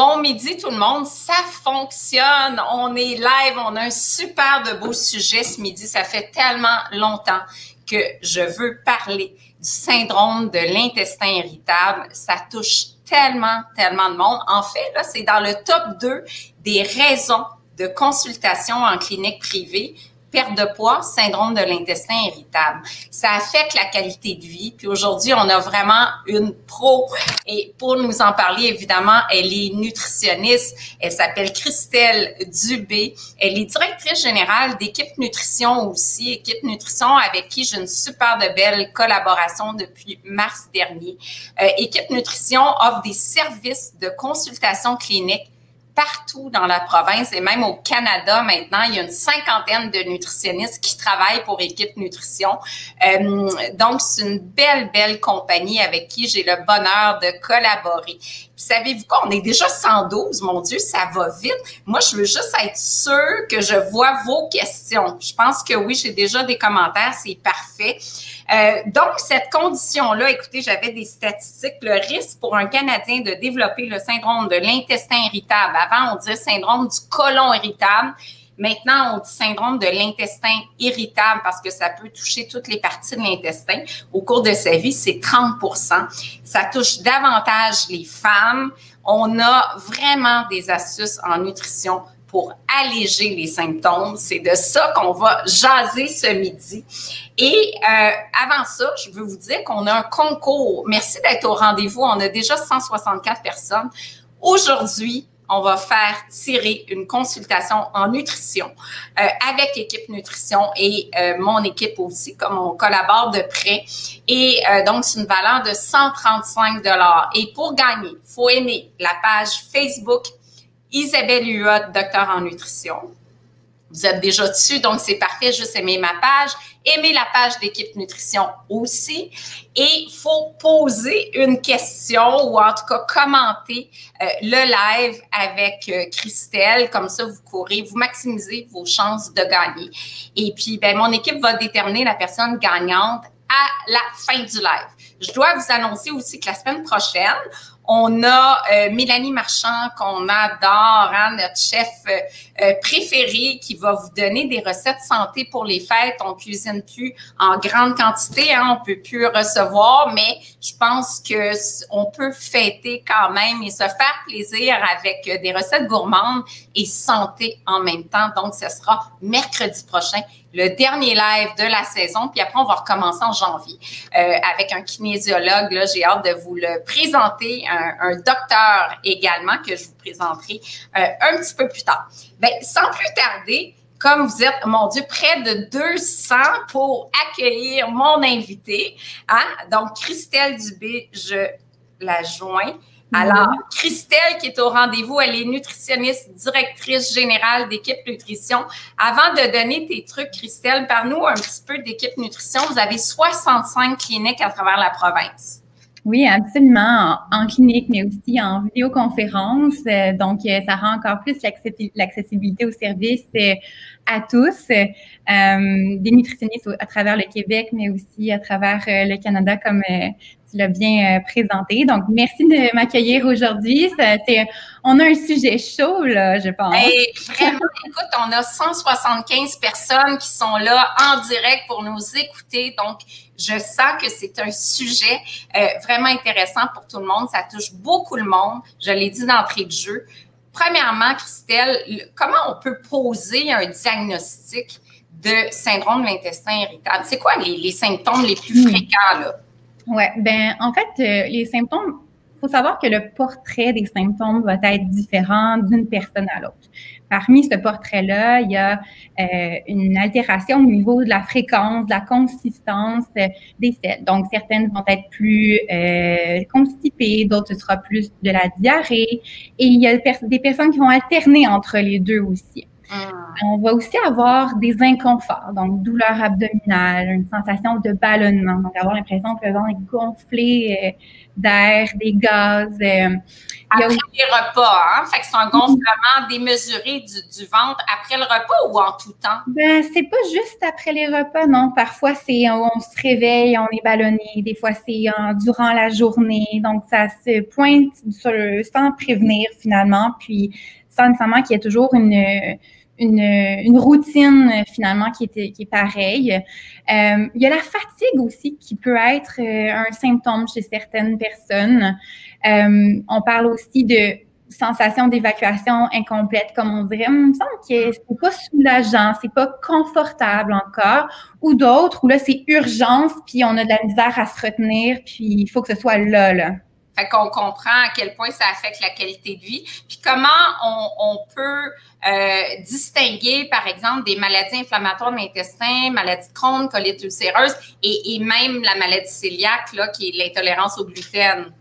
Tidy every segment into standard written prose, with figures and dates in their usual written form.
Bon midi tout le monde, ça fonctionne, on est live, on a un super de beau sujet ce midi, ça fait tellement longtemps que je veux parler du syndrome de l'intestin irritable, ça touche tellement de monde. En fait, là, c'est dans le top 2 des raisons de consultation en clinique privée. Perte de poids, syndrome de l'intestin irritable. Ça affecte la qualité de vie. Puis aujourd'hui, on a vraiment une pro. Et pour nous en parler, évidemment, elle est nutritionniste. Elle s'appelle Christelle Dubé. Elle est directrice générale d'Équipe Nutrition aussi. Équipe Nutrition avec qui j'ai une super de belle collaboration depuis mars dernier. Équipe Nutrition offre des services de consultation clinique partout dans la province et même au Canada maintenant. Il y a une cinquantaine de nutritionnistes qui travaillent pour Équipe Nutrition. Donc, c'est une belle compagnie avec qui j'ai le bonheur de collaborer. Puis, savez-vous quoi? On est déjà 112. Mon Dieu, ça va vite. Moi, je veux juste être sûre que je vois vos questions. Je pense que oui, j'ai déjà des commentaires. C'est parfait. Donc, cette condition-là, écoutez, j'avais des statistiques. Le risque pour un Canadien de développer le syndrome de l'intestin irritable. Avant, on disait syndrome du côlon irritable. Maintenant, on dit syndrome de l'intestin irritable parce que ça peut toucher toutes les parties de l'intestin. Au cours de sa vie, c'est 30%. Ça touche davantage les femmes. On a vraiment des astuces en nutrition pour alléger les symptômes. C'est de ça qu'on va jaser ce midi. Et avant ça, je veux vous dire qu'on a un concours. Merci d'être au rendez-vous. On a déjà 164 personnes. Aujourd'hui, on va faire tirer une consultation en nutrition avec Équipe Nutrition et mon équipe aussi, comme on collabore de près. Et donc, c'est une valeur de 135 $. Et pour gagner, il faut aimer la page Facebook Isabelle Huot, docteur en nutrition. Vous êtes déjà dessus, donc c'est parfait, juste aimer ma page. Aimez la page d'Équipe Nutrition aussi. Et il faut poser une question ou en tout cas commenter le live avec Christelle. Comme ça, vous courez, vous maximisez vos chances de gagner. Et puis, ben, mon équipe va déterminer la personne gagnante à la fin du live. Je dois vous annoncer aussi que la semaine prochaine, on a Mélanie Marchand qu'on adore, hein, notre chef préféré qui va vous donner des recettes santé pour les fêtes. On cuisine plus en grande quantité, hein, on peut plus recevoir, mais je pense que on peut fêter quand même et se faire plaisir avec des recettes gourmandes et santé en même temps. Donc, ce sera mercredi prochain, le dernier live de la saison. Puis après, on va recommencer en janvier avec un kinésiologue. Là, j'ai hâte de vous le présenter, un docteur également que je vous présenterai un petit peu plus tard. Bien, sans plus tarder, comme vous êtes, mon Dieu, près de 200 pour accueillir mon invité, hein? Donc, Christelle Dubé, je la joins. Alors, Christelle qui est au rendez-vous, elle est nutritionniste, directrice générale d'Équipe Nutrition. Avant de donner tes trucs, Christelle, parle-nous un petit peu d'Équipe Nutrition. Vous avez 65 cliniques à travers la province. Oui, absolument, en clinique, mais aussi en vidéoconférence. Donc, ça rend encore plus l'accessibilité aux services à tous, des nutritionnistes à travers le Québec, mais aussi à travers le Canada, comme tu l'as bien présenté. Donc, merci de m'accueillir aujourd'hui. On a un sujet chaud, là, je pense. Et vraiment, écoute, on a 175 personnes qui sont là en direct pour nous écouter. Donc, je sens que c'est un sujet vraiment intéressant pour tout le monde. Ça touche beaucoup le monde. Je l'ai dit d'entrée de jeu. Premièrement, Christelle, comment on peut poser un diagnostic de syndrome de l'intestin irritable? C'est quoi les symptômes les plus fréquents, là? Oui, ben en fait, les symptômes, il faut savoir que le portrait des symptômes va être différent d'une personne à l'autre. Parmi ce portrait-là, il y a une altération au niveau de la fréquence, de la consistance des selles. Donc, certaines vont être plus constipées, d'autres, ce sera plus de la diarrhée. Et il y a des personnes qui vont alterner entre les deux aussi. On va aussi avoir des inconforts, donc douleur abdominale, une sensation de ballonnement, donc avoir l'impression que le ventre est gonflé d'air, des gaz. Après les repas, hein? Fait que c'est un gonflement démesuré du ventre après le repas ou en tout temps? Ben, c'est pas juste après les repas, non. Parfois, on se réveille, on est ballonné. Des fois, c'est durant la journée. Donc, ça se pointe sans prévenir, finalement. Puis, sans nécessairement qu'il y ait toujours une routine, finalement, qui est pareille. Il y a la fatigue aussi qui peut être un symptôme chez certaines personnes. On parle aussi de sensation d'évacuation incomplète, comme on dirait. Il me semble que c'est pas soulageant, c'est pas confortable encore. Ou d'autres où là, c'est urgence, puis on a de la misère à se retenir, puis il faut que ce soit là. Fait qu'on comprend à quel point ça affecte la qualité de vie. Puis comment on peut distinguer, par exemple, des maladies inflammatoires de l'intestin, maladie de Crohn, colite ulcéreuse et même la maladie cœliaque, là, qui est l'intolérance au gluten.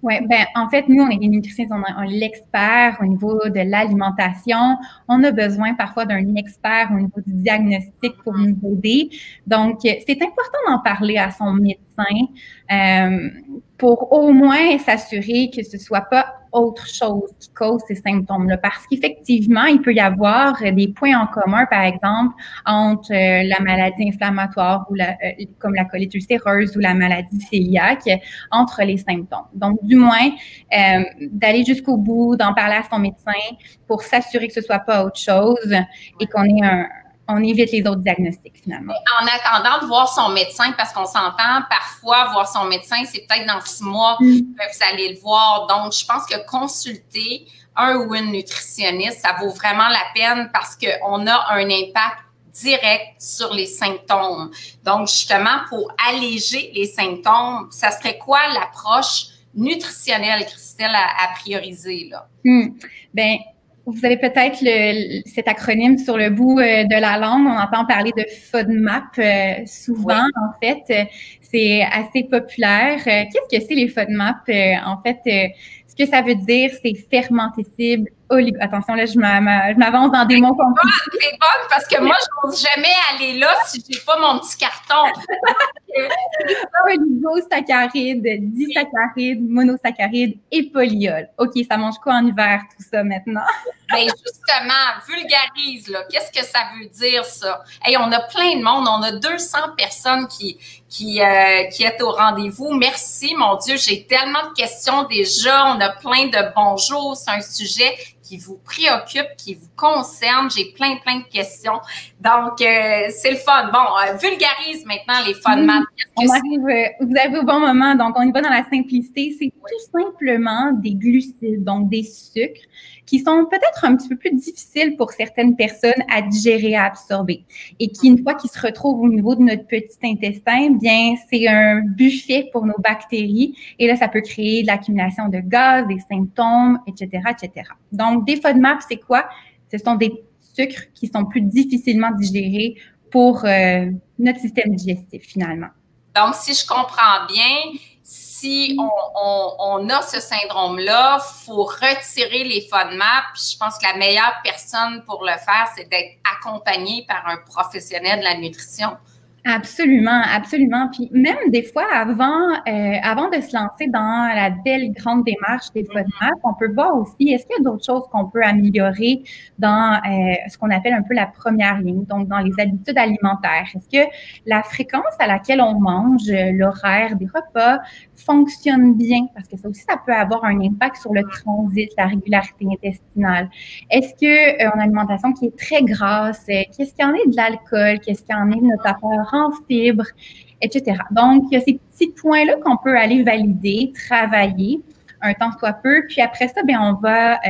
Oui, ben en fait, nous, on est des nutritionnistes, on a l'expert au niveau de l'alimentation. On a besoin parfois d'un expert au niveau du diagnostic pour nous aider. Donc, c'est important d'en parler à son médecin pour au moins s'assurer que ce soit pas autre chose qui cause ces symptômes-là. Parce qu'effectivement, il peut y avoir des points en commun, par exemple, entre la maladie inflammatoire ou comme la colite ulcéreuse ou la maladie cœliaque, entre les symptômes. Donc, du moins, d'aller jusqu'au bout, d'en parler à son médecin pour s'assurer que ce soit pas autre chose et on évite les autres diagnostics, finalement. En attendant de voir son médecin, parce qu'on s'entend, parfois, voir son médecin, c'est peut-être dans 6 mois que vous allez le voir. Donc, je pense que consulter un ou une nutritionniste, ça vaut vraiment la peine parce qu'on a un impact direct sur les symptômes. Donc, justement, pour alléger les symptômes, ça serait quoi l'approche nutritionnelle, Christelle, à prioriser, là? Ben, vous avez peut-être cet acronyme sur le bout de la langue. On entend parler de FODMAP souvent, en fait. C'est assez populaire. Qu'est-ce que c'est les FODMAP? En fait, ce que ça veut dire, c'est fermentescible. Attention, là, je m'avance dans des mots compliqués. C'est bon parce que moi, je n'ose jamais aller là si j'ai pas mon petit carton. Oligosaccharides, disaccharides, monosaccharides et polyols. OK, ça mange quoi en hiver, tout ça, maintenant? Bien, justement, vulgarise, là. Qu'est-ce que ça veut dire, ça? Hey, on a plein de monde. On a 200 personnes qui est au rendez-vous. Merci, mon Dieu. J'ai tellement de questions déjà. On a plein de bonjours. C'est un sujet qui vous préoccupe, qui vous concerne. J'ai plein de questions. Donc, c'est le fun. Bon, vulgarise maintenant les FODMAP. Vous arrivez au bon moment. Donc, on y va dans la simplicité. C'est tout simplement des glucides, donc des sucres, qui sont peut-être un petit peu plus difficiles pour certaines personnes à digérer, à absorber. Et qui, une fois qu'ils se retrouvent au niveau de notre petit intestin, bien, c'est un buffet pour nos bactéries. Et là, ça peut créer de l'accumulation de gaz, des symptômes, etc., etc. Donc, des FODMAP, c'est quoi? Ce sont des sucres qui sont plus difficilement digérés pour notre système digestif, finalement. Donc, si je comprends bien, si on a ce syndrome-là, il faut retirer les FODMAP. Puis je pense que la meilleure personne pour le faire, c'est d'être accompagné par un professionnel de la nutrition. Absolument, absolument. Puis même des fois, avant de se lancer dans la belle grande démarche des FODMAP, on peut voir aussi, est-ce qu'il y a d'autres choses qu'on peut améliorer dans ce qu'on appelle un peu la première ligne, donc dans les habitudes alimentaires. Est-ce que la fréquence à laquelle on mange, l'horaire des repas fonctionne bien? Parce que ça aussi, ça peut avoir un impact sur le transit, la régularité intestinale. Est-ce que une alimentation qui est très grasse, qu'est-ce qu'il y en est de l'alcool, qu'est-ce qu'il y en est de notre apport en fibres, etc. Donc, il y a ces petits points-là qu'on peut aller valider, travailler un temps soit peu. Puis après ça, bien, on va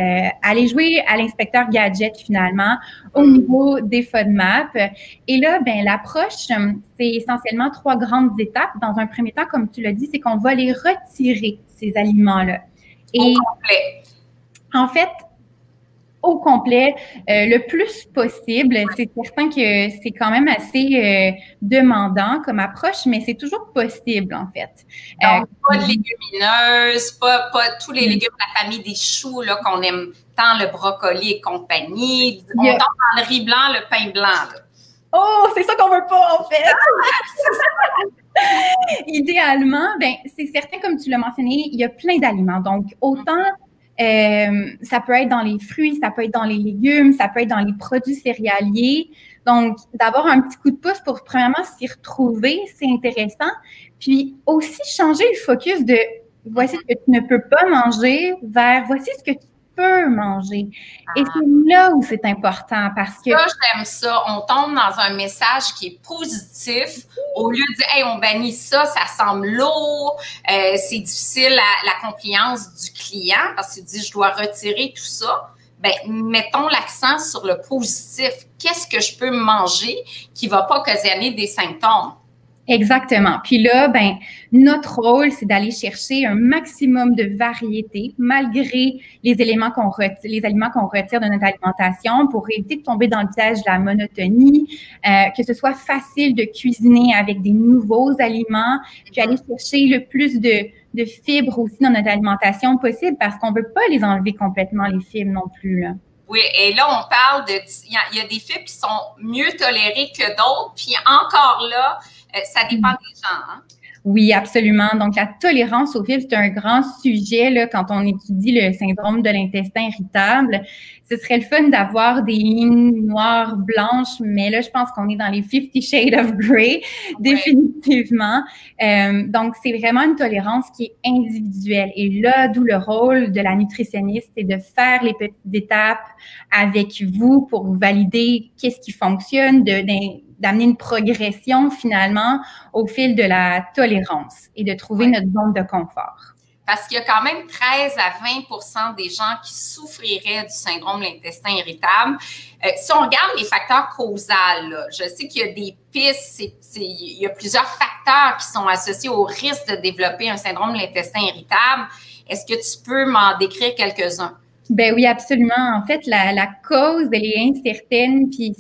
aller jouer à l'inspecteur gadget finalement au niveau des FODMAP. Et là, bien, l'approche, c'est essentiellement 3 grandes étapes. Dans un premier temps, comme tu l'as dit, c'est qu'on va les retirer, ces aliments-là. Et au complet. En fait, au complet, le plus possible. C'est certain que c'est quand même assez demandant comme approche, mais c'est toujours possible, en fait. Donc, pas de légumineuses, pas tous les légumes de la famille des choux là, qu'on aime tant, le brocoli et compagnie. On tombe dans le riz blanc, le pain blanc. Là. Oh, c'est ça qu'on veut pas, en fait! Idéalement, ben c'est certain, comme tu l'as mentionné, il y a plein d'aliments. Donc, autant Ça peut être dans les fruits, ça peut être dans les légumes, ça peut être dans les produits céréaliers. Donc, d'avoir un petit coup de pouce pour, premièrement, s'y retrouver, c'est intéressant. Puis aussi, changer le focus de voici ce que tu ne peux pas manger vers voici ce que tu peux manger. Et c'est là où c'est important parce que… Ça, j'aime ça. On tombe dans un message qui est positif au lieu de dire, hey, on bannit ça, ça semble lourd, c'est difficile la compliance du client parce qu'il dit, je dois retirer tout ça. Ben, mettons l'accent sur le positif. Qu'est-ce que je peux manger qui va pas occasionner des symptômes? Exactement. Puis là, ben, notre rôle, c'est d'aller chercher un maximum de variété malgré les éléments les aliments qu'on retire de notre alimentation pour éviter de tomber dans le piège de la monotonie, que ce soit facile de cuisiner avec des nouveaux aliments, puis aller chercher le plus de fibres aussi dans notre alimentation possible parce qu'on veut pas les enlever complètement, les fibres non plus, là. Oui, et là, on parle il y a des fibres qui sont mieux tolérées que d'autres, puis encore là, ça dépend des gens, hein? Oui, absolument. Donc, la tolérance aux fibres, c'est un grand sujet là, quand on étudie le syndrome de l'intestin irritable. Ce serait le fun d'avoir des lignes noires, blanches, mais là, je pense qu'on est dans les 50 Shades of Grey, définitivement. Donc, c'est vraiment une tolérance qui est individuelle. Et là, d'où le rôle de la nutritionniste, c'est de faire les petites étapes avec vous pour valider qu'est-ce qui fonctionne, d'amener une progression finalement au fil de la tolérance et de trouver notre zone de confort. Parce qu'il y a quand même 13 à 20 des gens qui souffriraient du syndrome de l'intestin irritable. Si on regarde les facteurs causaux, là, je sais qu'il y a des pistes, il y a plusieurs facteurs qui sont associés au risque de développer un syndrome de l'intestin irritable. Est-ce que tu peux m'en décrire quelques-uns? Ben oui, absolument. En fait, la cause, elle est incertaine, puis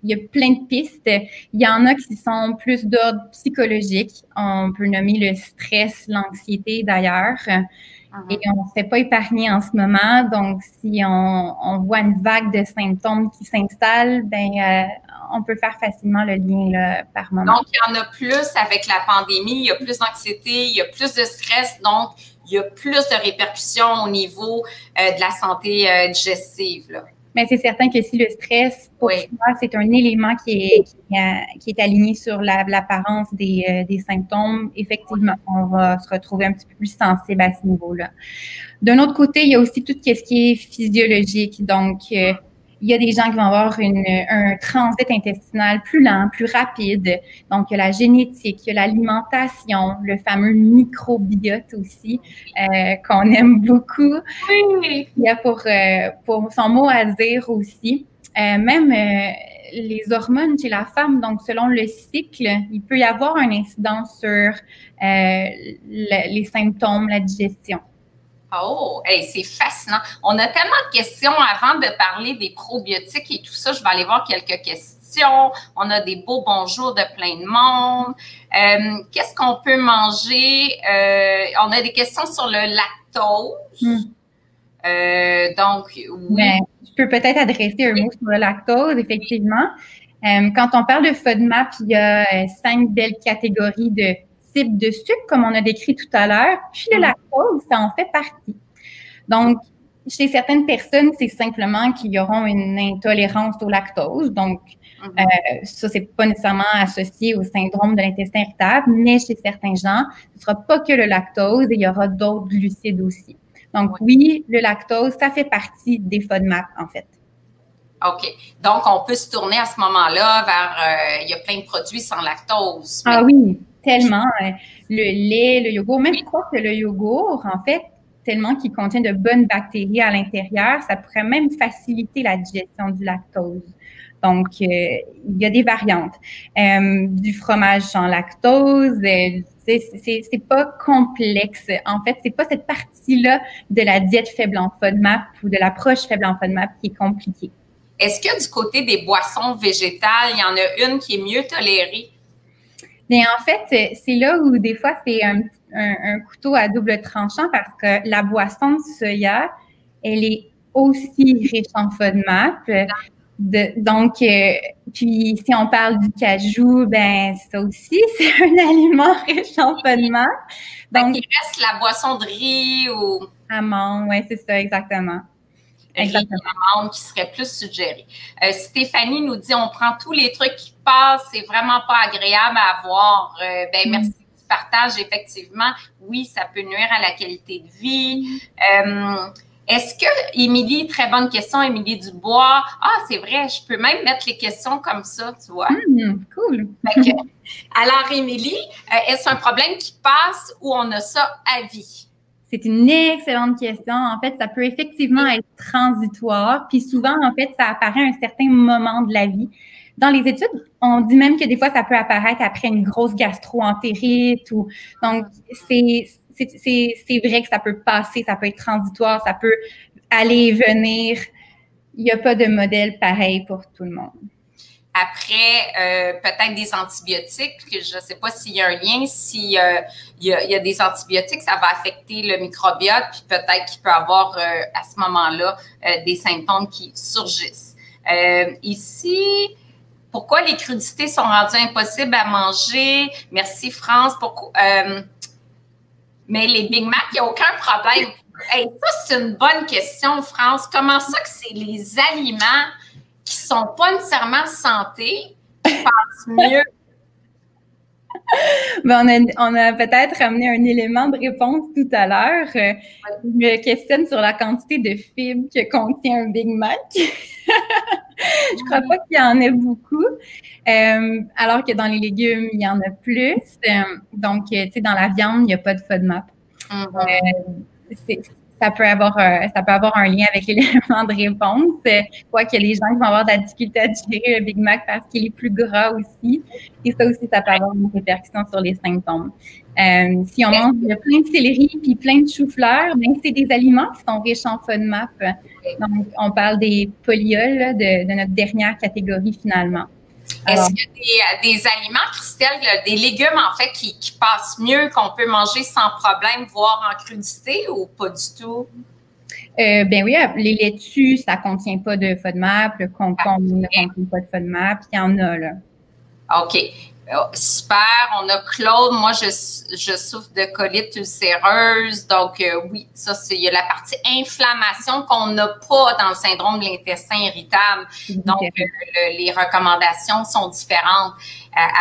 il y a plein de pistes. Il y en a qui sont plus d'ordre psychologique. On peut nommer le stress, l'anxiété d'ailleurs. Et on ne se fait pas épargner en ce moment. Donc, si on voit une vague de symptômes qui s'installe, ben on peut faire facilement le lien là, par moment. Donc, il y en a plus avec la pandémie. Il y a plus d'anxiété, il y a plus de stress. Donc, il y a plus de répercussions au niveau de la santé digestive, là. Mais c'est certain que si le stress, pour moi, c'est un élément qui est aligné sur l'apparence des symptômes, effectivement, on va se retrouver un petit peu plus sensible à ce niveau-là. D'un autre côté, il y a aussi tout ce qui est physiologique. Donc, il y a des gens qui vont avoir un transit intestinal plus lent, plus rapide. Donc, il y a la génétique, il y a l'alimentation, le fameux microbiote aussi, qu'on aime beaucoup. Oui. Il y a pour son mot à dire aussi. Même les hormones chez la femme, donc selon le cycle, il peut y avoir un incident sur les symptômes, la digestion. Oh, hey, c'est fascinant. On a tellement de questions avant de parler des probiotiques et tout ça. Je vais aller voir quelques questions. On a des beaux bonjours de plein de monde. Qu'est-ce qu'on peut manger? On a des questions sur le lactose. Donc, oui. Ben, je peux peut-être adresser un mot sur le lactose, effectivement. Quand on parle de FODMAP, il y a 5 belles catégories de types de sucre, comme on a décrit tout à l'heure. Puis le lactose, ça en fait partie. Donc, chez certaines personnes, c'est simplement qu'ils auront une intolérance au lactose. Donc, ça, c'est pas nécessairement associé au syndrome de l'intestin irritable, mais chez certains gens, ce sera pas que le lactose, il y aura d'autres glucides aussi. Donc, oui, le lactose, ça fait partie des FODMAP, en fait. OK. Donc, on peut se tourner à ce moment-là vers, il y a plein de produits sans lactose. Ah oui, tellement. Le lait, le yogourt, même je crois que le yogourt, en fait, tellement qu'il contient de bonnes bactéries à l'intérieur, ça pourrait même faciliter la digestion du lactose. Donc, il y a des variantes. Du fromage sans lactose, c'est pas complexe. En fait, c'est pas cette partie-là de la diète faible en FODMAP ou de l'approche faible en FODMAP qui est compliquée. Est-ce que du côté des boissons végétales, il y en a une qui est mieux tolérée? Bien, en fait, c'est là où des fois, c'est un couteau à double tranchant parce que la boisson de soya, elle est aussi riche en FODMAP. Donc, puis si on parle du cajou, ben ça aussi, c'est un aliment riche en FODMAP. Donc, il reste la boisson de riz ou… Amandes, oui, c'est ça, exactement. Riz, amandes qui seraient plus suggérées. Stéphanie nous dit, on prend tous les trucs qui passent, c'est vraiment pas agréable à avoir. Merci du partage, effectivement. Oui, ça peut nuire à la qualité de vie. Est-ce que, Émilie, très bonne question, Émilie Dubois. Ah, c'est vrai, je peux même mettre les questions comme ça, tu vois. Cool. Alors, Émilie, est-ce un problème qui passe ou on a ça à vie? C'est une excellente question. En fait, ça peut effectivement être transitoire. Puis souvent, en fait, ça apparaît à un certain moment de la vie. Dans les études, on dit même que des fois, ça peut apparaître après une grosse gastro-entérite. Donc, c'est vrai que ça peut passer, ça peut être transitoire, ça peut aller et venir. Il n'y a pas de modèle pareil pour tout le monde. Après, peut-être des antibiotiques, je ne sais pas s'il y a un lien, s'il y a des antibiotiques, ça va affecter le microbiote, puis peut-être qu'il peut avoir à ce moment-là des symptômes qui surgissent. Ici, pourquoi les crudités sont rendues impossibles à manger? Merci, France. Mais les Big Mac, il n'y a aucun problème. Hey, ça, c'est une bonne question, France. Comment ça que c'est les aliments qui ne sont pas nécessairement santé qui passent mieux? On a peut-être amené un élément de réponse tout à l'heure. Je me questionne sur la quantité de fibres que contient un Big Mac. Je crois pas qu'il y en ait beaucoup, alors que dans les légumes, il y en a plus. Donc, tu sais, dans la viande, il n'y a pas de FODMAP. Ça peut avoir un lien avec l'élément de réponse. Quoique les gens qui vont avoir de la difficulté à digérer le Big Mac parce qu'il est plus gras aussi. Et ça aussi, ça peut avoir une répercussion sur les symptômes. Si on mange plein de céleri puis plein de chou-fleur, ben c'est des aliments qui sont riches en FODMAP. Donc, on parle des polyols là, de notre dernière catégorie finalement. Est-ce qu'il y a des aliments, Christelle, des légumes en fait qui passent mieux, qu'on peut manger sans problème, voire en crudité ou pas du tout? Ben oui, les laitues, ça contient pas de FODMAP, le concombre ne contient pas de FODMAP, il y en a là. OK. Super. On a Claude. Moi, je souffre de colite ulcéreuse. Donc, oui, ça, il y a la partie inflammation qu'on n'a pas dans le syndrome de l'intestin irritable. Donc, les recommandations sont différentes.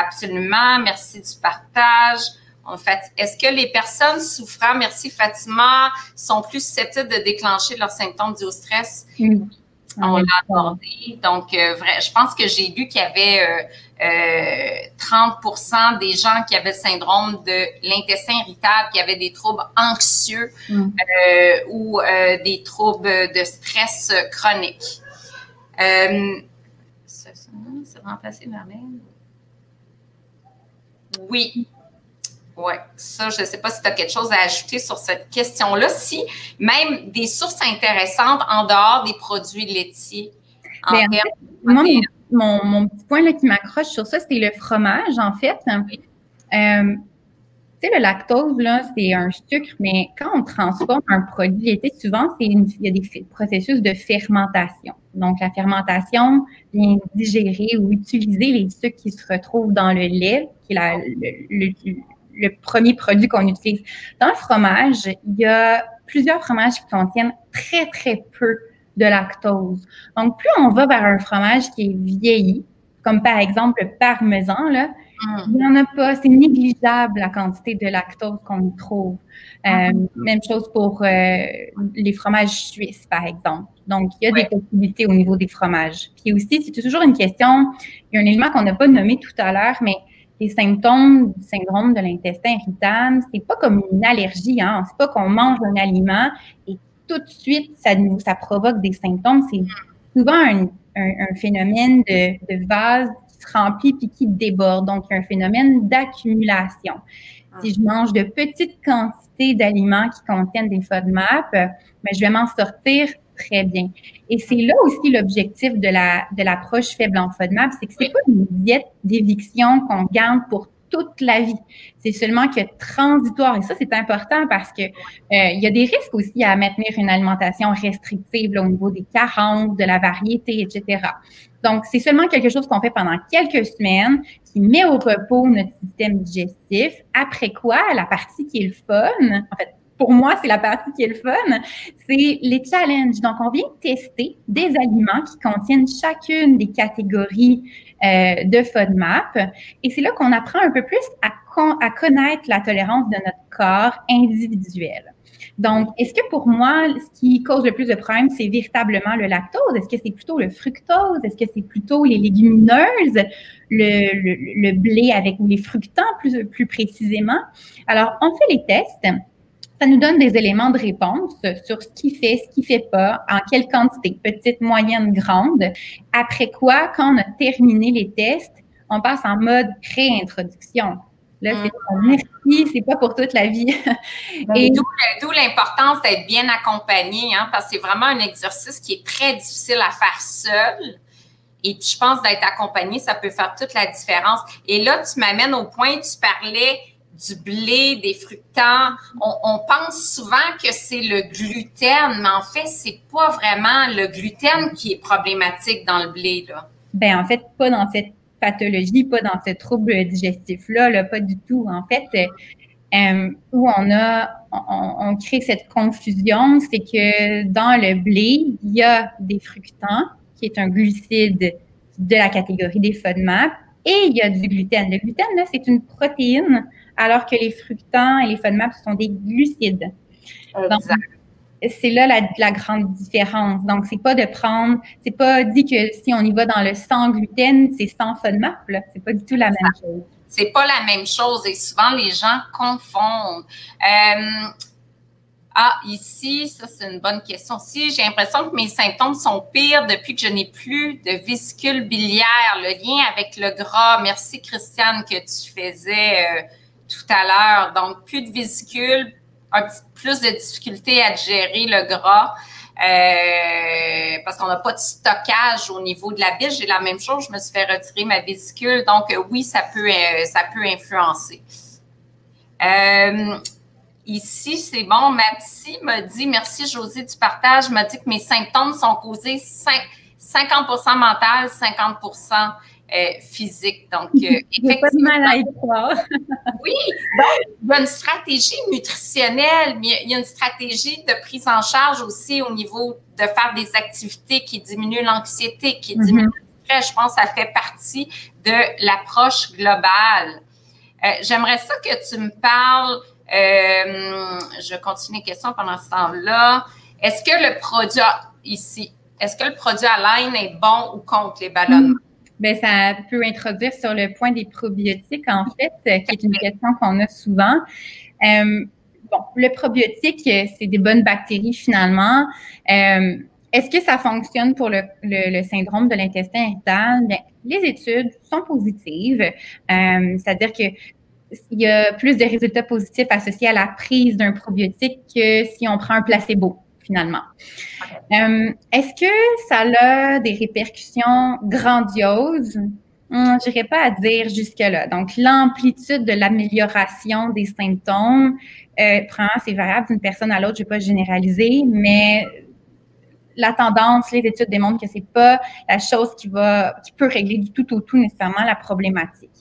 Absolument. Merci du partage. En fait, est-ce que les personnes souffrant, merci Fatima, sont plus susceptibles de déclencher leurs symptômes dus au stress? On l'a abordé. Donc, je pense que j'ai lu qu'il y avait 30% des gens qui avaient le syndrome de l'intestin irritable, qui avaient des troubles anxieux ou des troubles de stress chronique. C'est remplacé la même? Oui. Oui, ça, je ne sais pas si tu as quelque chose à ajouter sur cette question-là. Si même des sources intéressantes en dehors des produits laitiers. Mon petit point là, qui m'accroche sur ça, c'est le fromage, en fait. Tu sais, le lactose, là, c'est un sucre, mais quand on transforme un produit laitier, souvent, il y a des processus de fermentation. Donc, la fermentation vient digérer ou utiliser les sucres qui se retrouvent dans le lait, qui est le premier produit qu'on utilise. Dans le fromage, il y a plusieurs fromages qui contiennent très, très peu de lactose. Donc, plus on va vers un fromage qui est vieilli, comme par exemple le parmesan, là, il n'y en a pas. C'est négligeable la quantité de lactose qu'on y trouve. Même chose pour les fromages suisses, par exemple. Donc, il y a des possibilités au niveau des fromages. Puis aussi, c'est toujours une question, il y a un élément qu'on n'a pas nommé tout à l'heure, mais les symptômes du syndrome de l'intestin irritable, c'est pas comme une allergie, hein. C'est pas qu'on mange un aliment et tout de suite, ça provoque des symptômes. C'est souvent un phénomène de vase qui se remplit puis qui déborde. Donc, il y a un phénomène d'accumulation. Si je mange de petites quantités d'aliments qui contiennent des FODMAP, je vais m'en sortir très bien. Et c'est là aussi l'objectif de l'approche faible en FODMAP, c'est que c'est pas une diète d'éviction qu'on garde pour toute la vie. C'est seulement que transitoire. Et ça, c'est important parce que il y a des risques aussi à maintenir une alimentation restrictive là, au niveau des carences, de la variété, etc. Donc, c'est seulement quelque chose qu'on fait pendant quelques semaines, qui met au repos notre système digestif. Après quoi, la partie qui est le fun, en fait, pour moi, c'est la partie qui est le fun, c'est les challenges. Donc, on vient tester des aliments qui contiennent chacune des catégories de FODMAP. Et c'est là qu'on apprend un peu plus à connaître la tolérance de notre corps individuel. Donc, est-ce que pour moi, ce qui cause le plus de problèmes, c'est véritablement le lactose? Est-ce que c'est plutôt le fructose? Est-ce que c'est plutôt les légumineuses, le blé avec ou les fructans plus précisément? Alors, on fait les tests. Ça nous donne des éléments de réponse sur ce qui fait pas, en quelle quantité, petite, moyenne, grande. Après quoi, quand on a terminé les tests, on passe en mode réintroduction. Là, c'est merci, c'est pas pour toute la vie. Et d'où l'importance d'être bien accompagné, hein, parce que c'est vraiment un exercice qui est très difficile à faire seul. Et puis, je pense d'être accompagné, ça peut faire toute la différence. Et là, tu m'amènes au point, tu parlais du blé, des fructans. On pense souvent que c'est le gluten, mais en fait, c'est pas vraiment le gluten qui est problématique dans le blé, là. Ben, en fait, pas dans cette pathologie, pas dans ce trouble digestif-là, là, pas du tout. En fait, où on crée cette confusion, c'est que dans le blé, il y a des fructans, qui est un glucide de la catégorie des FODMAP, et il y a du gluten. Le gluten, là, c'est une protéine, alors que les fructans et les FODMAP, ce sont des glucides. Donc, c'est là la grande différence. Donc, c'est pas dit que si on y va dans le sans gluten, c'est sans FODMAP, là. C'est pas du tout la même chose. C'est pas la même chose et souvent les gens confondent. Ici, ça c'est une bonne question aussi. J'ai l'impression que mes symptômes sont pires depuis que je n'ai plus de vésicule biliaire. Le lien avec le gras. Merci Christiane que tu faisais tout à l'heure. Donc, plus de vésicule, plus de difficulté à gérer le gras parce qu'on n'a pas de stockage au niveau de la bile. J'ai la même chose, je me suis fait retirer ma vésicule. Donc, oui, ça peut influencer. Ici, c'est bon. Mathie m'a dit, merci Josie du partage, m'a dit que mes symptômes sont causés 50% mental, 50% physique. Donc, effectivement. Pas de mal à y croire. Oui, donc, il y a une stratégie nutritionnelle, mais il y a une stratégie de prise en charge aussi au niveau de faire des activités qui diminuent l'anxiété, qui diminuent le stress. Je pense que ça fait partie de l'approche globale. J'aimerais ça que tu me parles, je continue les questions pendant ce temps-là. Est-ce que le produit à Line est bon ou contre les ballonnements? Bien, ça peut introduire sur le point des probiotiques, en fait, qui est une question qu'on a souvent. Le probiotique, c'est des bonnes bactéries, finalement. Est-ce que ça fonctionne pour le syndrome de l'intestin irritable? Bien, les études sont positives, c'est-à-dire qu'il y a plus de résultats positifs associés à la prise d'un probiotique que si on prend un placebo, finalement. Est-ce que ça a des répercussions grandioses? Je n'irais pas à dire jusque-là. Donc, l'amplitude de l'amélioration des symptômes, c'est variable d'une personne à l'autre, je ne vais pas généraliser, mais la tendance, les études démontrent que c'est pas la chose qui peut régler du tout au tout nécessairement la problématique.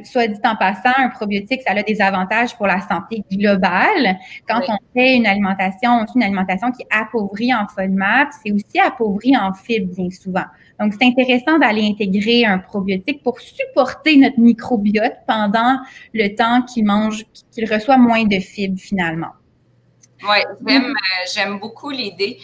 Soit dit en passant, un probiotique, ça a des avantages pour la santé globale. Quand on fait une alimentation qui est appauvrie en FODMAP, c'est aussi appauvri en fibres bien souvent. Donc, c'est intéressant d'aller intégrer un probiotique pour supporter notre microbiote pendant le temps qu'il reçoit moins de fibres finalement. Oui, j'aime beaucoup l'idée.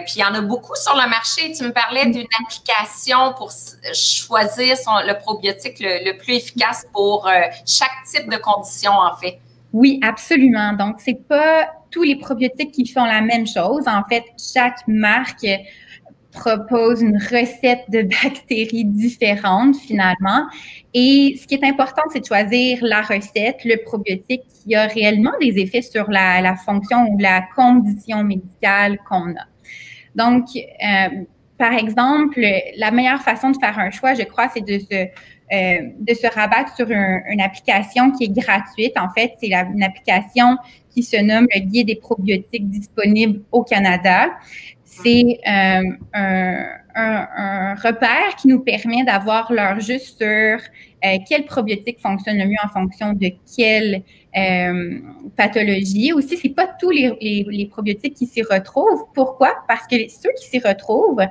Puis, il y en a beaucoup sur le marché. Tu me parlais d'une application pour choisir le probiotique le plus efficace pour chaque type de condition, en fait. Oui, absolument. Donc, c'est pas tous les probiotiques qui font la même chose. En fait, chaque marque propose une recette de bactéries différentes, finalement. Et ce qui est important, c'est de choisir la recette, le probiotique qui a réellement des effets sur la fonction ou la condition médicale qu'on a. Donc, par exemple, la meilleure façon de faire un choix, je crois, c'est de se rabattre sur une application qui est gratuite. En fait, c'est une application qui se nomme le Guide des probiotiques disponibles au Canada. C'est un repère qui nous permet d'avoir l'heure juste sur quel probiotique fonctionne le mieux en fonction de quelle pathologies. Aussi, c'est pas tous les probiotiques qui s'y retrouvent. Pourquoi? Parce que ceux qui s'y retrouvent,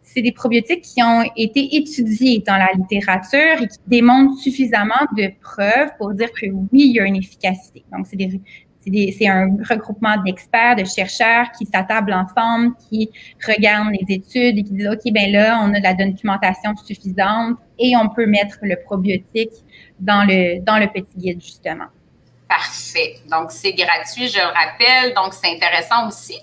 c'est des probiotiques qui ont été étudiés dans la littérature et qui démontrent suffisamment de preuves pour dire que oui, il y a une efficacité. Donc, c'est un regroupement d'experts, de chercheurs qui s'attablent ensemble, qui regardent les études et qui disent, OK, ben là, on a de la documentation suffisante et on peut mettre le probiotique dans le petit guide, justement. Parfait. Donc, c'est gratuit, je le rappelle. Donc, c'est intéressant aussi.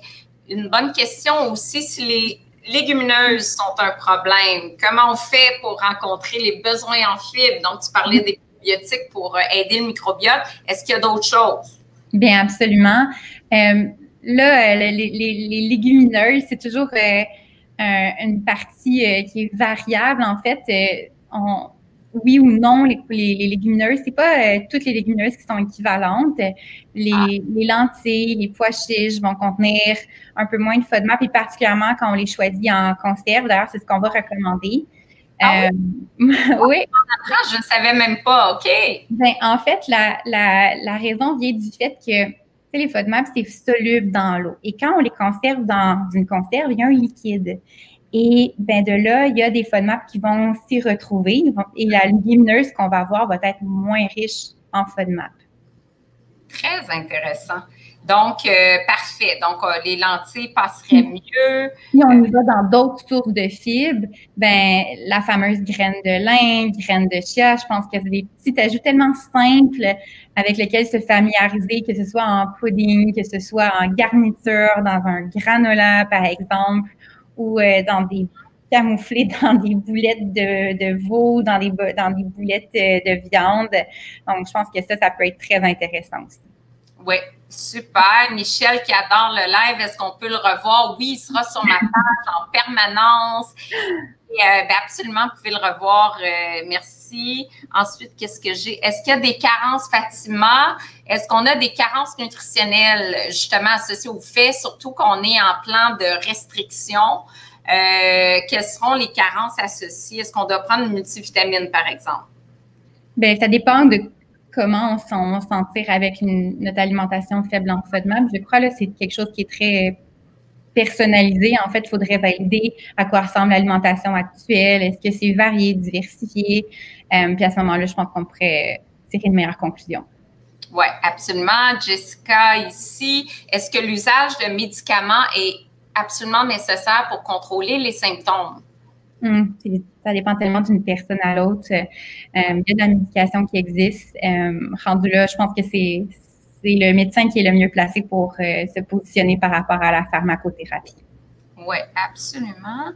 Une bonne question aussi, si les légumineuses sont un problème, comment on fait pour rencontrer les besoins en fibres? Donc, tu parlais des probiotiques pour aider le microbiote. Est-ce qu'il y a d'autres choses? Bien, absolument. Là, les légumineuses, c'est toujours une partie qui est variable. En fait, oui ou non, les légumineuses, c'est pas toutes les légumineuses qui sont équivalentes. Les lentilles, les pois chiches vont contenir un peu moins de FODMAP, et particulièrement quand on les choisit en conserve. D'ailleurs, c'est ce qu'on va recommander. Ah oui? Oui. Je ne savais même pas, OK. Ben, en fait, la raison vient du fait que les FODMAP, c'est soluble dans l'eau. Et quand on les conserve dans une conserve, il y a un liquide. Et ben de là, il y a des FODMAP qui vont s'y retrouver. Et la légumineuse qu'on va avoir va être moins riche en FODMAP. Très intéressant. Donc, parfait. Donc, les lentilles passeraient mieux. Si on y va dans d'autres sources de fibres, ben la fameuse graine de lin, graine de chia, je pense que c'est des petits ajouts tellement simples avec lesquels se familiariser, que ce soit en pudding, que ce soit en garniture, dans un granola, par exemple, ou dans des camouflés dans des boulettes de veau, dans des boulettes de viande. Donc, je pense que ça peut être très intéressant aussi. Oui, super. Michel qui adore le live, est-ce qu'on peut le revoir? Oui, il sera sur ma page en permanence. Et, absolument, vous pouvez le revoir. Merci. Ensuite, qu'est-ce que j'ai? Est-ce qu'il y a des carences, Fatima? Est-ce qu'on a des carences nutritionnelles, justement, associées au fait, surtout qu'on est en plan de restriction? Quelles seront les carences associées? Est-ce qu'on doit prendre une multivitamine, par exemple? Bien, ça dépend de comment on s'en tire avec notre alimentation faible en FODMAP. Je crois que c'est quelque chose qui est très personnalisé. En fait, il faudrait valider à quoi ressemble l'alimentation actuelle. Est-ce que c'est varié, diversifié? Puis à ce moment-là, je pense qu'on pourrait tirer une meilleure conclusion. Oui, absolument. Jessica, ici, est-ce que l'usage de médicaments est absolument nécessaire pour contrôler les symptômes? Ça dépend tellement d'une personne à l'autre. Il y a de la médication qui existe. Rendu là, je pense que c'est le médecin qui est le mieux placé pour se positionner par rapport à la pharmacothérapie. Oui, absolument.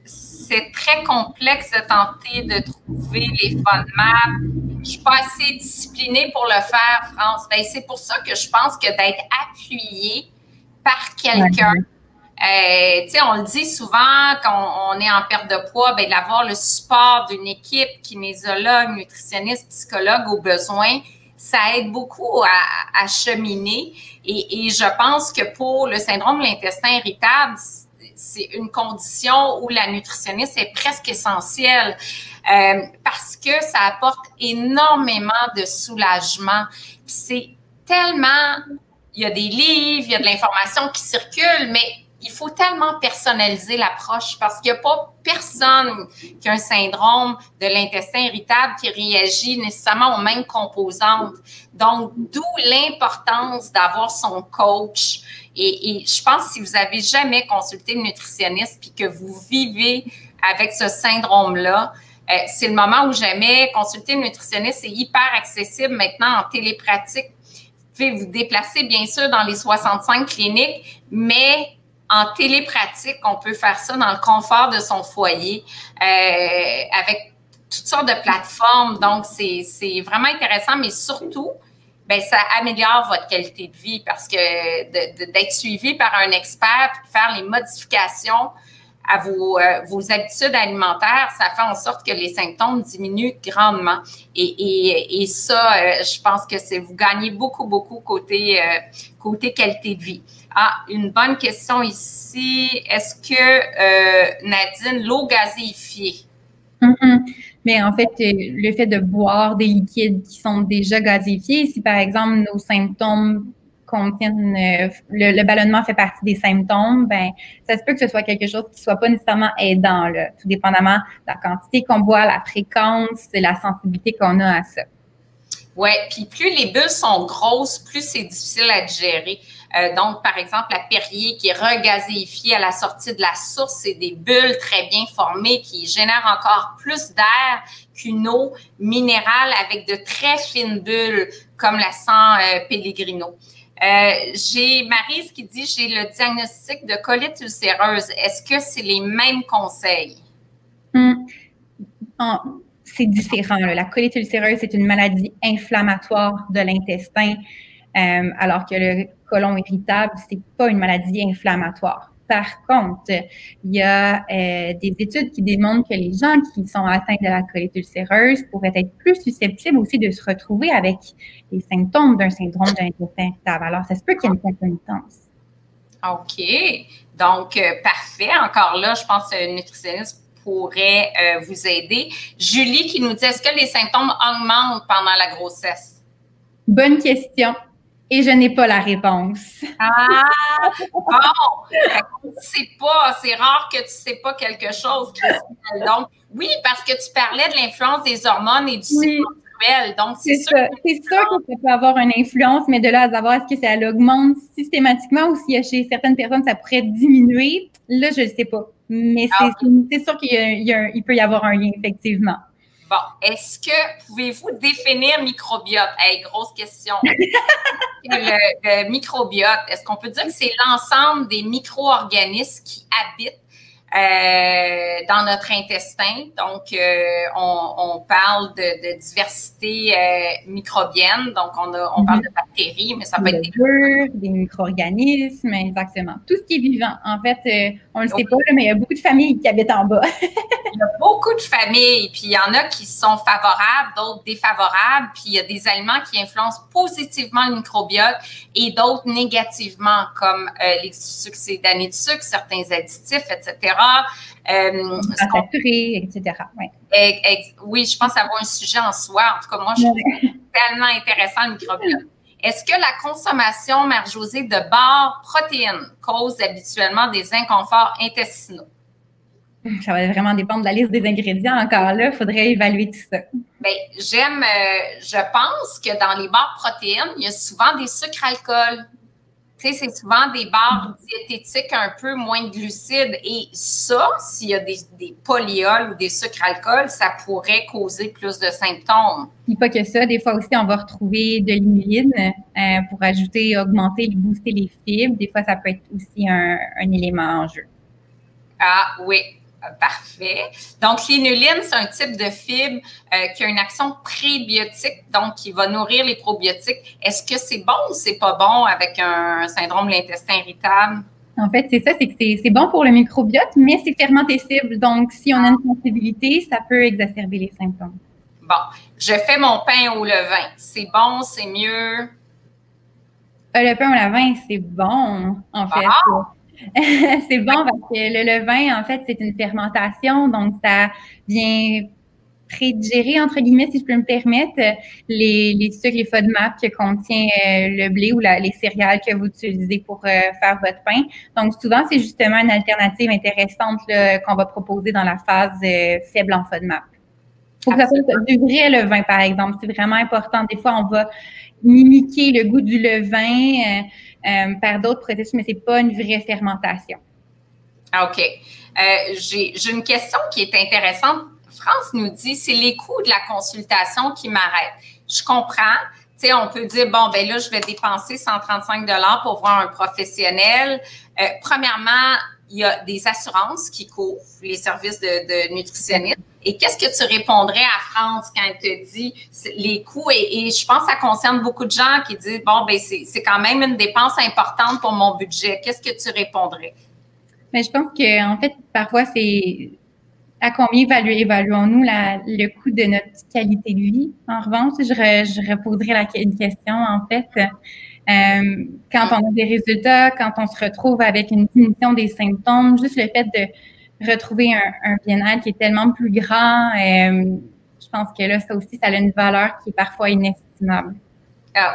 C'est très complexe de tenter de trouver les FODMAP. Je ne suis pas assez disciplinée pour le faire, France. Ben, c'est pour ça que je pense que d'être appuyé par quelqu'un, on le dit souvent quand on est en perte de poids, ben, d'avoir le support d'une équipe, kinésologue, nutritionniste, psychologue au besoin, ça aide beaucoup à cheminer. Et je pense que pour le syndrome de l'intestin irritable, c'est une condition où la nutritionniste est presque essentielle parce que ça apporte énormément de soulagement. C'est tellement, il y a des livres, il y a de l'information qui circule, mais il faut tellement personnaliser l'approche parce qu'il n'y a pas personne qui a un syndrome de l'intestin irritable qui réagit nécessairement aux mêmes composantes. Donc, d'où l'importance d'avoir son coach. Et je pense que si vous n'avez jamais consulté le nutritionniste puis que vous vivez avec ce syndrome-là, c'est le moment où jamais consulter le nutritionniste. C'est hyper accessible maintenant en télépratique. Vous pouvez vous déplacer, bien sûr, dans les 65 cliniques, mais en télépratique, on peut faire ça dans le confort de son foyer avec toutes sortes de plateformes. Donc, c'est vraiment intéressant, mais surtout, ben, ça améliore votre qualité de vie parce que d'être suivi par un expert et de faire les modifications à vos habitudes alimentaires, ça fait en sorte que les symptômes diminuent grandement. Et ça, je pense que vous gagnez beaucoup, beaucoup côté qualité de vie. Ah, une bonne question ici. Est-ce que, Nadine, l'eau gazéifiée? Mais en fait, le fait de boire des liquides qui sont déjà gazéifiés, si par exemple nos symptômes contiennent, le ballonnement fait partie des symptômes, ben ça se peut que ce soit quelque chose qui soit pas nécessairement aidant, là, tout dépendamment de la quantité qu'on boit, la fréquence et la sensibilité qu'on a à ça. Oui, puis plus les bulles sont grosses, plus c'est difficile à digérer. Donc, par exemple, la Perrier qui est regazéifiée à la sortie de la source, c'est des bulles très bien formées qui génèrent encore plus d'air qu'une eau minérale avec de très fines bulles comme la San Pellegrino. J'ai Maryse qui dit « J'ai le diagnostic de colite ulcéreuse. Est-ce que c'est les mêmes conseils? » C'est différent. Là. La colite ulcéreuse, c'est une maladie inflammatoire de l'intestin, alors que le côlon irritable, c'est pas une maladie inflammatoire. Par contre, il y a des études qui démontrent que les gens qui sont atteints de la colite ulcéreuse pourraient être plus susceptibles aussi de se retrouver avec les symptômes d'un syndrome de l'intestin irritable. Alors, ça se peut qu'il y ait une concomitance. OK. Donc, parfait. Encore là, je pense que le nutritionniste pourrait vous aider. Julie qui nous dit, est-ce que les symptômes augmentent pendant la grossesse? Bonne question. Et je n'ai pas la réponse. Ah, bon, c'est pas, c'est rare que tu sais pas quelque chose. Donc, oui, parce que tu parlais de l'influence des hormones et du cycle menstruel. Donc, c'est sûr. C'est sûr que ça peut avoir une influence, mais de là à savoir est-ce que ça augmente systématiquement ou si chez certaines personnes, ça pourrait diminuer, là, je ne sais pas. Mais c'est sûr qu'il peut y avoir un lien, effectivement. Bon, est-ce que pouvez-vous définir microbiote? Hey, grosse question. Le microbiote, est-ce qu'on peut dire que c'est l'ensemble des micro-organismes qui habitent dans notre intestin? Donc, on parle de diversité microbienne. Donc, on parle de bactéries, mais ça peut être des micro-organismes, exactement. Tout ce qui est vivant. En fait, on ne le sait pas, mais il y a beaucoup de familles qui habitent en bas. Il y a beaucoup de familles, puis il y en a qui sont favorables, d'autres défavorables, puis il y a des aliments qui influencent positivement le microbiote et d'autres négativement, comme les succédanés de sucre, certains additifs, etc. Saturés, etc. Oui, je pense avoir un sujet en soi. En tout cas, moi, je trouve tellement intéressant le microbiote. Est-ce que la consommation, Marie-Josée, de barres protéines cause habituellement des inconforts intestinaux? Ça va vraiment dépendre de la liste des ingrédients. Encore là, il faudrait évaluer tout ça. Bien, je pense que dans les barres protéines, il y a souvent des sucres alcool. Tu sais, c'est souvent des barres diététiques un peu moins de glucides. Et ça, s'il y a des polyols ou des sucres alcool, ça pourrait causer plus de symptômes. Et pas que ça, des fois aussi, on va retrouver de l'inuline pour augmenter, booster les fibres. Des fois, ça peut être aussi un élément en jeu. Ah oui. Parfait. Donc, l'inuline, c'est un type de fibre qui a une action prébiotique, donc qui va nourrir les probiotiques. Est-ce que c'est bon ou c'est pas bon avec un syndrome de l'intestin irritable? En fait, c'est ça, c'est que c'est bon pour le microbiote, mais c'est fermentescible. Donc, si on a une sensibilité, ça peut exacerber les symptômes. Bon, je fais mon pain au levain. C'est bon, c'est mieux? Le pain au levain, c'est bon, en fait. C'est bon parce que le levain, en fait, c'est une fermentation, donc ça vient prédigérer, entre guillemets, si je peux me permettre, les sucres, les FODMAP que contient le blé ou les céréales que vous utilisez pour faire votre pain. Donc, souvent, c'est justement une alternative intéressante qu'on va proposer dans la phase faible en FODMAP. Il faut que ça soit du vrai levain, par exemple. C'est vraiment important. Des fois, on va mimiquer le goût du levain par d'autres processus, mais c'est pas une vraie fermentation. OK. J'ai une question qui est intéressante. France nous dit, c'est les coûts de la consultation qui m'arrêtent. Je comprends. Tu sais, on peut dire, bon, ben là, je vais dépenser 135 $ pour voir un professionnel. Premièrement, il y a des assurances qui couvrent les services de nutritionniste. Et qu'est-ce que tu répondrais à France quand elle te dit les coûts? Et je pense que ça concerne beaucoup de gens qui disent, bon, ben c'est quand même une dépense importante pour mon budget. Qu'est-ce que tu répondrais? Mais je pense qu'en fait, parfois, c'est à combien évaluons-nous le coût de notre qualité de vie? En revanche, je reposerais une question, en fait. Quand on a des résultats, quand on se retrouve avec une diminution des symptômes, juste le fait de retrouver un bien-être qui est tellement plus grand, je pense que là, ça aussi, ça a une valeur qui est parfois inestimable.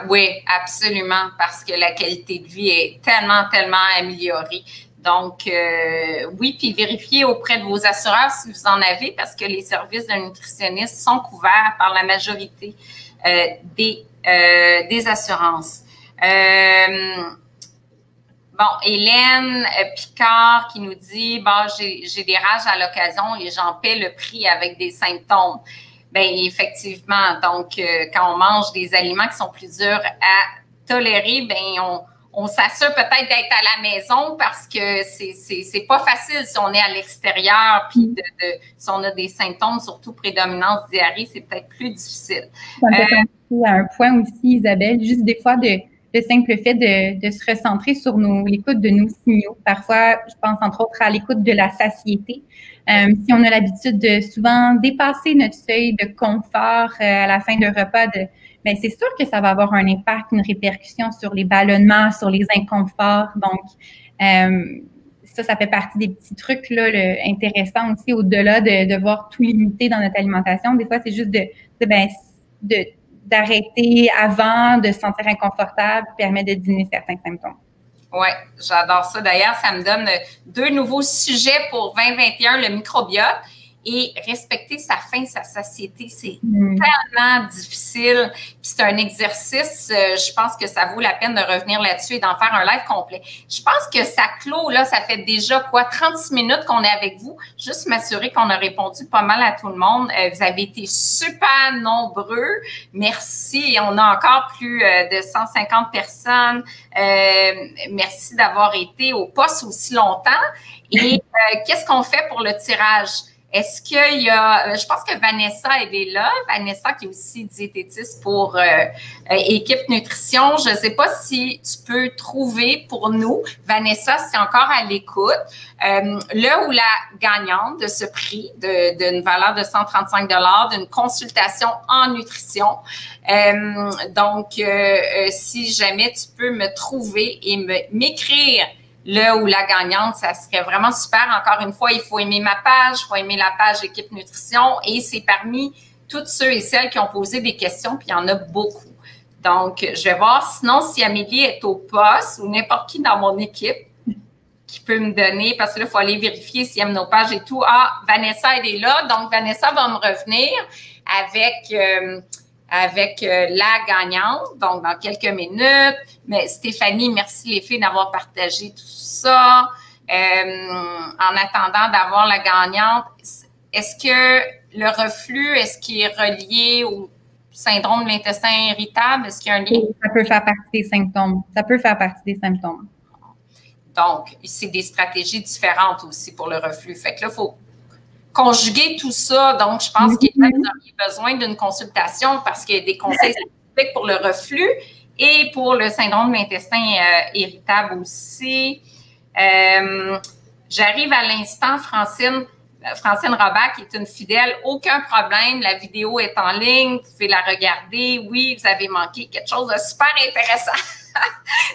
Oui, absolument, parce que la qualité de vie est tellement, tellement améliorée. Donc, oui, puis vérifiez auprès de vos assureurs si vous en avez, parce que les services d'un nutritionniste sont couverts par la majorité des assurances. Bon, Hélène Picard qui nous dit, bon, j'ai des rages à l'occasion et j'en paie le prix avec des symptômes. Bien, effectivement, donc, quand on mange des aliments qui sont plus durs à tolérer, bien, on s'assure peut-être d'être à la maison parce que c'est pas facile si on est à l'extérieur puis si on a des symptômes, surtout prédominance diarrhée, c'est peut-être plus difficile. Ça me fait penser à un point aussi, Isabelle, juste des fois le simple fait de se recentrer sur l'écoute de nos signaux. Parfois, je pense entre autres à l'écoute de la satiété. Si on a l'habitude de souvent dépasser notre seuil de confort à la fin d'un repas, ben c'est sûr que ça va avoir un impact, une répercussion sur les ballonnements, sur les inconforts. Donc, ça fait partie des petits trucs là, intéressants aussi, au-delà de voir tout limiter dans notre alimentation. Des fois, c'est juste d'arrêter avant de se sentir inconfortable, permet de diminuer certains symptômes. Oui, j'adore ça. D'ailleurs, ça me donne 2 nouveaux sujets pour 2021, le microbiote et respecter sa faim, sa satiété. C'est tellement difficile. Puis c'est un exercice, je pense que ça vaut la peine de revenir là-dessus et d'en faire un live complet. Je pense que ça clôt, là, ça fait déjà 36 minutes qu'on est avec vous. Juste m'assurer qu'on a répondu pas mal à tout le monde. Vous avez été super nombreux. Merci. Et on a encore plus de 150 personnes. Merci d'avoir été au poste aussi longtemps. Et qu'est-ce qu'on fait pour le tirage? Est-ce qu'il y a, je pense que Vanessa, elle est là. Vanessa qui est aussi diététiste pour Équipe Nutrition. Je ne sais pas si tu peux trouver pour nous, Vanessa, si encore à l'écoute, le ou la gagnante de ce prix d'une valeur de 135 $ d'une consultation en nutrition. Donc, si jamais tu peux me trouver et m'écrire le ou la gagnante, ça serait vraiment super. Encore une fois, il faut aimer ma page, il faut aimer la page Équipe Nutrition et c'est parmi toutes ceux et celles qui ont posé des questions, puis il y en a beaucoup. Donc, je vais voir sinon si Amélie est au poste ou n'importe qui dans mon équipe qui peut me donner, parce que là, il faut aller vérifier s'ils aiment nos pages et tout. Ah, Vanessa, elle est là. Donc, Vanessa va me revenir avec la gagnante, donc dans quelques minutes. Mais Stéphanie, merci les filles d'avoir partagé tout ça. En attendant d'avoir la gagnante, est-ce que le reflux, est-ce qu'il est relié au syndrome de l'intestin irritable? Est-ce qu'il y a un lien? Ça peut faire partie des symptômes. Ça peut faire partie des symptômes. Donc, c'est des stratégies différentes aussi pour le reflux. Fait que là, il faut conjuguer tout ça. Donc, je pense qu'il y a besoin d'une consultation parce qu'il y a des conseils spécifiques pour le reflux et pour le syndrome de l'intestin irritable aussi. J'arrive à l'instant, Francine Robert, qui est une fidèle, aucun problème. La vidéo est en ligne, vous pouvez la regarder. Oui, vous avez manqué quelque chose de super intéressant.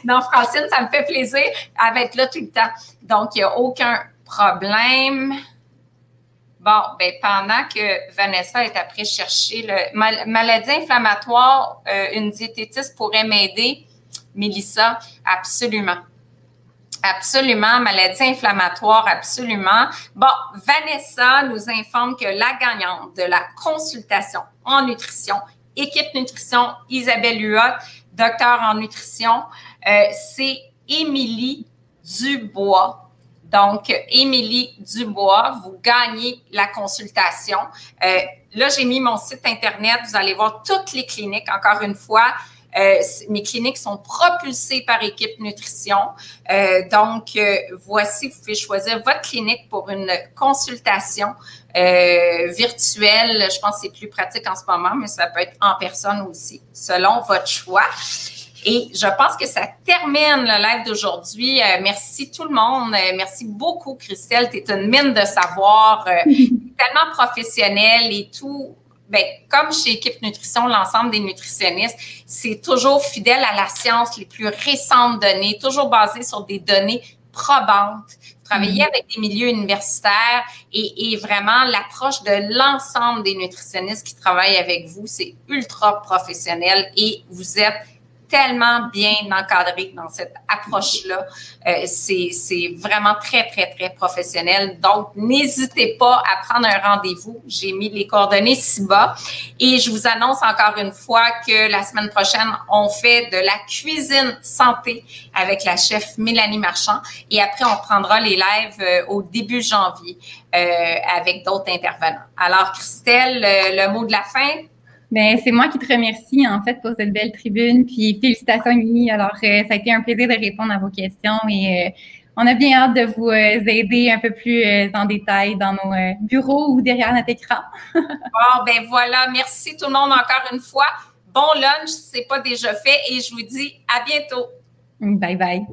Non, Francine, ça me fait plaisir. Elle va être là tout le temps. Donc, il n'y a aucun problème. Bon, ben pendant que Vanessa est après chercher le maladie inflammatoire, une diététiste pourrait m'aider. Mélissa, absolument. Absolument, maladie inflammatoire, absolument. Bon, Vanessa nous informe que la gagnante de la consultation en nutrition, Équipe Nutrition, Isabelle Huot, docteur en nutrition, c'est Émilie Dubois. Donc, Émilie Dubois, vous gagnez la consultation. Là, j'ai mis mon site Internet. Vous allez voir toutes les cliniques, encore une fois. Mes cliniques sont propulsées par Équipe Nutrition. Donc, voici, vous pouvez choisir votre clinique pour une consultation virtuelle. Je pense que c'est plus pratique en ce moment, mais ça peut être en personne aussi, selon votre choix. Et je pense que ça termine le live d'aujourd'hui. Merci tout le monde. Merci beaucoup, Christelle. Tu es une mine de savoir, tellement professionnelle et tout. Bien, comme chez Équipe Nutrition, l'ensemble des nutritionnistes, c'est toujours fidèle à la science, les plus récentes données, toujours basé sur des données probante. Vous travaillez avec des milieux universitaires et vraiment l'approche de l'ensemble des nutritionnistes qui travaillent avec vous, c'est ultra professionnel et vous êtes tellement bien encadré dans cette approche-là. C'est vraiment très, très, très professionnel. Donc, n'hésitez pas à prendre un rendez-vous. J'ai mis les coordonnées ci-bas. Et je vous annonce encore une fois que la semaine prochaine, on fait de la cuisine santé avec la chef Mélanie Marchand. Et après, on prendra les lives au début janvier avec d'autres intervenants. Alors, Christelle, le mot de la fin? Ben, c'est moi qui te remercie, en fait, pour cette belle tribune. Puis, félicitations, Émilie. Alors, ça a été un plaisir de répondre à vos questions et on a bien hâte de vous aider un peu plus en détail dans nos bureaux ou derrière notre écran. Bon, ben voilà. Merci tout le monde encore une fois. Bon lunch, si ce n'est pas déjà fait et je vous dis à bientôt. Bye bye.